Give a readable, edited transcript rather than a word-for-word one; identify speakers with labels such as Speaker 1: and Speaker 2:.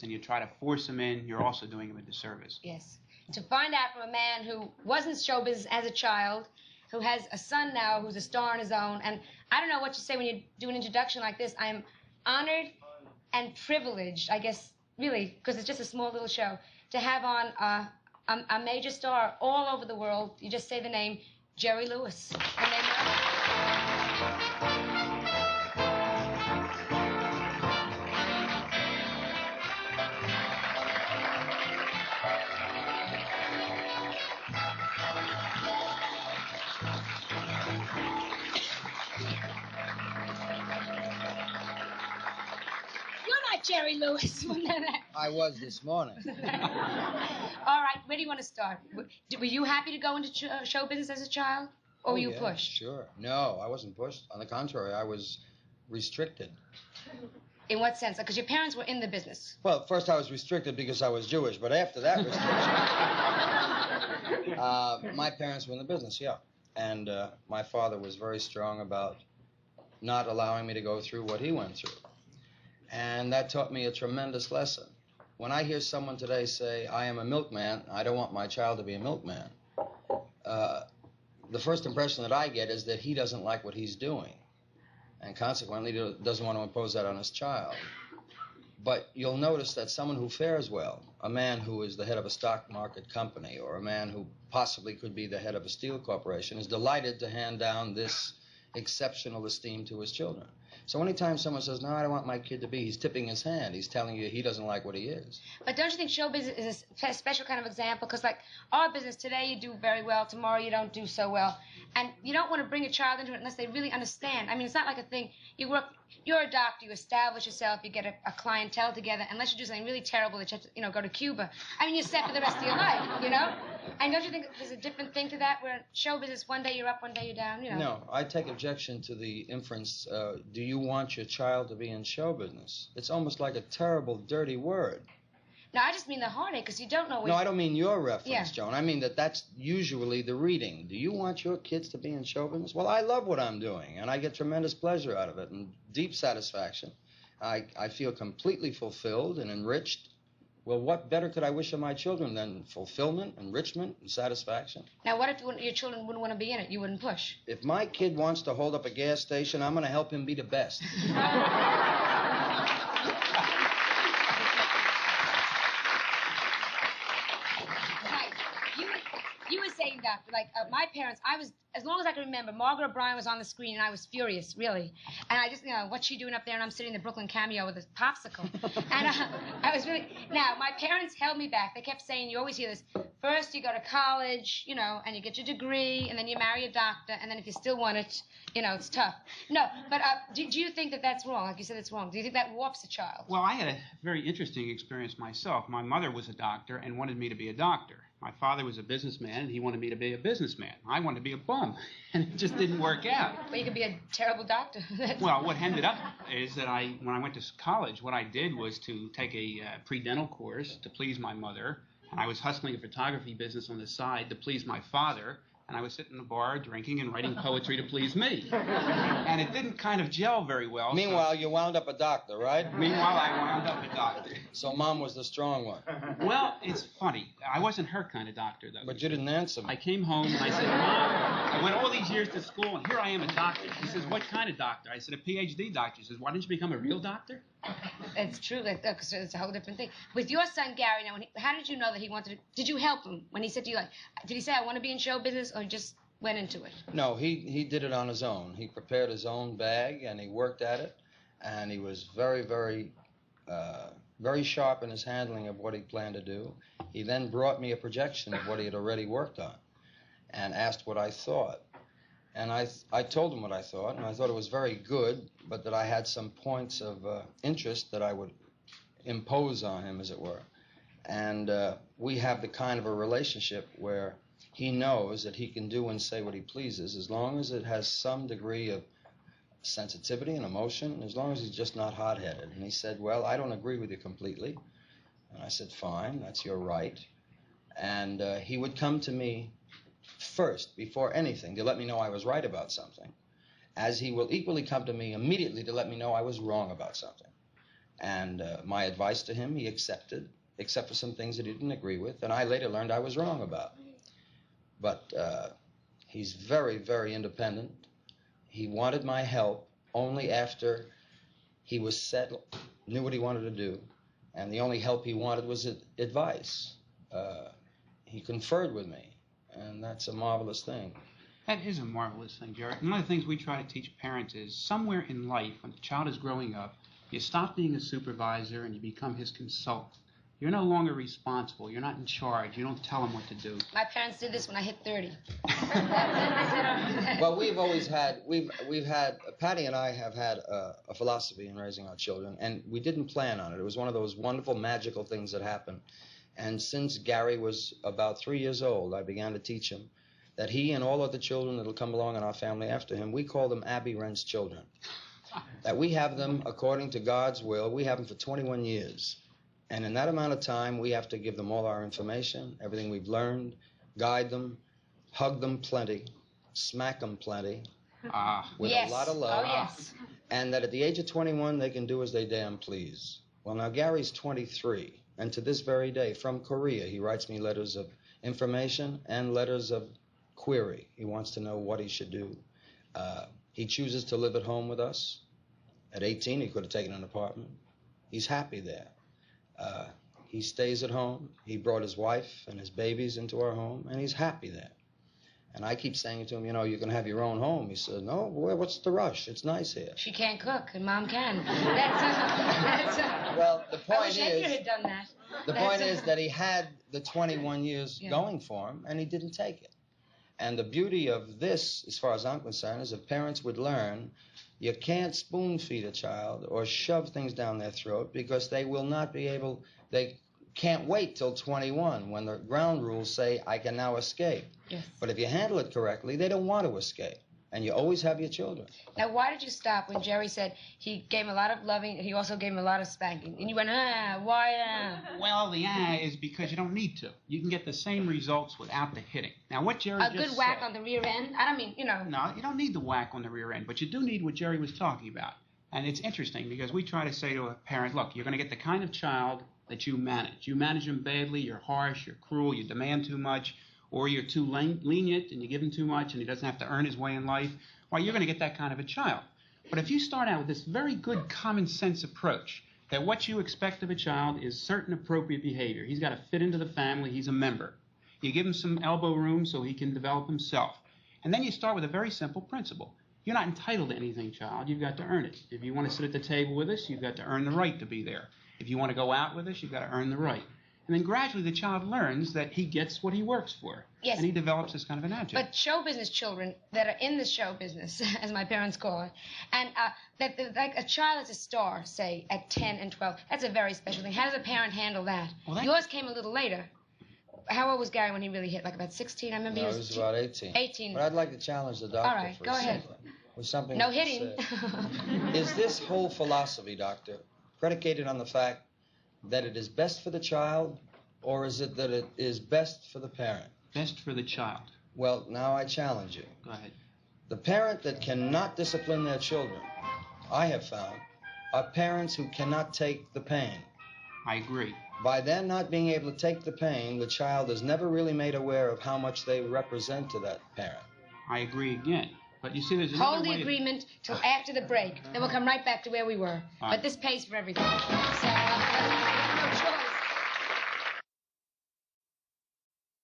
Speaker 1: and you try to force them in, you're also doing them a disservice.
Speaker 2: Yes. To find out from a man who was in showbiz as a child, who has a son now who's a star on his own, and I don't know what you say when you do an introduction like this. I am honored and privileged, I guess, really, because it's just a small little show, to have on a major star all over the world. You just say the name, Jerry Lewis. And they Jerry Lewis.
Speaker 3: I was this morning.
Speaker 2: All right, where do you want to start? Were you happy to go into show business as a child, or were you pushed?
Speaker 3: Sure. No, I wasn't pushed. On the contrary, I was restricted.
Speaker 2: In what sense? Because your parents were in the business.
Speaker 3: Well, first I was restricted because I was Jewish, but after that restriction, my parents were in the business, yeah. And my father was very strong about not allowing me to go through what he went through. And that taught me a tremendous lesson. When I hear someone today say, I am a milkman, I don't want my child to be a milkman, the first impression that I get is that he doesn't like what he's doing, and consequently doesn't want to impose that on his child. But you'll notice that someone who fares well, a man who is the head of a stock market company, or a man who possibly could be the head of a steel corporation, is delighted to hand down this exceptional esteem to his children. So anytime someone says, no, I don't want my kid to be, he's tipping his hand. He's telling you he doesn't like what he is.
Speaker 2: But don't you think showbiz is a special kind of example? Because, like, our business, today you do very well, tomorrow you don't do so well. And you don't want to bring a child into it unless they really understand. I mean, it's not like a thing. You're a doctor, you establish yourself, you get a clientele together, unless you do something really terrible that you have to, go to Cuba. I mean, you're set for the rest of your life, And don't you think there's a different thing to that, where show business, one day you're up, one day you're down,
Speaker 3: No, I take objection to the inference, do you want your child to be in show business? It's almost like a terrible, dirty word.
Speaker 2: No, I just mean the heartache, because you don't know...
Speaker 3: No, I don't mean your reference, Joan. I mean that's usually the reading. Do you want your kids to be in show business? Well, I love what I'm doing, and I get tremendous pleasure out of it, and deep satisfaction. I feel completely fulfilled and enriched. Well, what better could I wish of my children than fulfillment, enrichment, and satisfaction?
Speaker 2: Now, what if your children wouldn't want to be in it? You wouldn't push?
Speaker 3: If my kid wants to hold up a gas station, I'm going to help him be the best.
Speaker 2: You were saying, Doctor, like, my parents, as long as I can remember, Margaret O'Brien was on the screen, and I was furious, really. And I just, what's she doing up there? And I'm sitting in the Brooklyn cameo with a popsicle. And I was really... Now, my parents held me back. They kept saying, you always hear this, first you go to college, and you get your degree, and then you marry a doctor, and then if you still want it, it's tough. No, but do you think that that's wrong? Like you said, it's wrong. Do you think that warps a child?
Speaker 1: Well, I had a very interesting experience myself. My mother was a doctor and wanted me to be a doctor. My father was a businessman, and he wanted me to be a businessman. I wanted to be a bum, and it just didn't work out.
Speaker 2: Well, you could be a terrible doctor.
Speaker 1: Well, what ended up is that when I went to college, what I did was to take a pre-dental course to please my mother, and I was hustling a photography business on the side to please my father, and I was sitting in the bar drinking and writing poetry to please me. And it didn't kind of gel very well.
Speaker 3: Meanwhile, you wound up a doctor, right?
Speaker 1: Meanwhile, I wound up a doctor.
Speaker 3: So Mom was the strong one.
Speaker 1: Well, it's funny. I wasn't her kind of doctor, though.
Speaker 3: But you didn't answer me.
Speaker 1: I came home and I said, Mom, I went all these years to school, and here I am a doctor. She says, what kind of doctor? I said, a PhD doctor. She says, why didn't you become a real doctor?
Speaker 2: It's true. It's a whole different thing. With your son, Gary, now, how did you know that he wanted to... Did you help him when he said to you, like... Did he say, I want to be in show business, or he just went into it?
Speaker 3: No, he did it on his own. He prepared his own bag, and he worked at it, and he was very, very, very sharp in his handling of what he planned to do. He then brought me a projection of what he had already worked on and asked what I thought. And I told him what I thought, and I thought it was very good, but that I had some points of interest that I would impose on him, as it were. And we have the kind of a relationship where he knows that he can do and say what he pleases, as long as it has some degree of sensitivity and emotion, as long as he's just not hot-headed. And he said, well, I don't agree with you completely. And I said, fine, that's your right. And he would come to me first, before anything, to let me know I was right about something, as he will equally come to me immediately to let me know I was wrong about something. And my advice to him, he accepted, except for some things that he didn't agree with, and I later learned I was wrong about. But he's very, very independent. He wanted my help only after he was settled, knew what he wanted to do, and the only help he wanted was advice. He conferred with me, and that's a marvelous thing.
Speaker 1: That is a marvelous thing, Jerry. One of the things we try to teach parents is somewhere in life, when the child is growing up, you stop being a supervisor and you become his consultant. You're no longer responsible. You're not in charge. You don't tell him what to do.
Speaker 2: My parents did this when I hit 30.
Speaker 3: Well, we've had, Patty and I have had a philosophy in raising our children, and we didn't plan on it. It was one of those wonderful, magical things that happen. And since Gary was about 3 years old, I began to teach him that he and all other children that will come along in our family after him, we call them Abby Wrent's children. That we have them according to God's will. We have them for 21 years. And in that amount of time, we have to give them all our information, everything we've learned, guide them, hug them plenty, smack them plenty, with
Speaker 2: yes.
Speaker 3: a lot of love.
Speaker 2: Oh, yes.
Speaker 3: And that at the age of 21, they can do as they damn please. Well, now Gary's 23, and to this very day, from Korea, he writes me letters of information and letters of query. He wants to know what he should do. He chooses to live at home with us. At 18, he could have taken an apartment. He's happy there. He stays at home. He brought his wife and his babies into our home, and he's happy there. And I keep saying to him, you know, you can have your own home. He says, no, boy, what's the rush? It's nice here.
Speaker 2: She can't cook, and Mom can.
Speaker 3: Well, the point
Speaker 2: I wish Edgar had done that.
Speaker 3: The point is that he had the 21 years going for him, and he didn't take it. And the beauty of this, as far as I'm concerned, is if parents would learn, you can't spoon-feed a child or shove things down their throat because they will not be able, they can't wait till 21 when the ground rules say, I can now escape.
Speaker 2: Yes.
Speaker 3: But if you handle it correctly, they don't want to escape. And you always have your children.
Speaker 2: Now, why did you stop when Jerry said he gave him a lot of loving, he also gave him a lot of spanking? And you went, why?
Speaker 1: Well, the is because you don't need to. You can get the same results without the hitting. Now, what Jerry
Speaker 2: A
Speaker 1: just
Speaker 2: good whack
Speaker 1: said,
Speaker 2: on the rear end? I don't mean, you know.
Speaker 1: No, you don't need the whack on the rear end, but you do need what Jerry was talking about. And it's interesting because we try to say to a parent, look, you're going to get the kind of child that you manage. You manage them badly, you're harsh, you're cruel, you demand too much, or you're too lenient and you give him too much and he doesn't have to earn his way in life. Well, you're going to get that kind of a child. But if you start out with this very good common sense approach, that what you expect of a child is certain appropriate behavior. He's got to fit into the family. He's a member. You give him some elbow room so he can develop himself. And then you start with a very simple principle. You're not entitled to anything, child. You've got to earn it. If you want to sit at the table with us, you've got to earn the right to be there. If you want to go out with us, you've got to earn the right. And then gradually the child learns that he gets what he works for.
Speaker 2: Yes.
Speaker 1: And he develops this kind of an attitude.
Speaker 2: But show business children that are in the show business, as my parents call it, and like a child is a star, say, at 10 and 12, that's a very special thing. How does a parent handle that?
Speaker 1: Well,
Speaker 2: Yours came a little later. How old was Gary when he really hit? Like about 16? I remember
Speaker 3: No,
Speaker 2: he
Speaker 3: was about 18.
Speaker 2: 18.
Speaker 3: But I'd like to challenge the doctor.
Speaker 2: All right,
Speaker 3: for
Speaker 2: go ahead.
Speaker 3: With something
Speaker 2: No
Speaker 3: that
Speaker 2: hitting.
Speaker 3: said. Is this whole philosophy, doctor, predicated on the fact that it is best for the child, or is it that it is best for the parent?
Speaker 1: Best for the child.
Speaker 3: Well, now I challenge you.
Speaker 1: Go ahead.
Speaker 3: The parent that cannot discipline their children, I have found, are parents who cannot take the pain.
Speaker 1: I agree.
Speaker 3: By their not being able to take the pain, the child is never really made aware of how much they represent to that parent.
Speaker 1: I agree again. But you see, there's another
Speaker 2: Hold the agreement till after the break. Then we'll come right back to where we were.
Speaker 1: All right.
Speaker 2: But this pays for everything. So,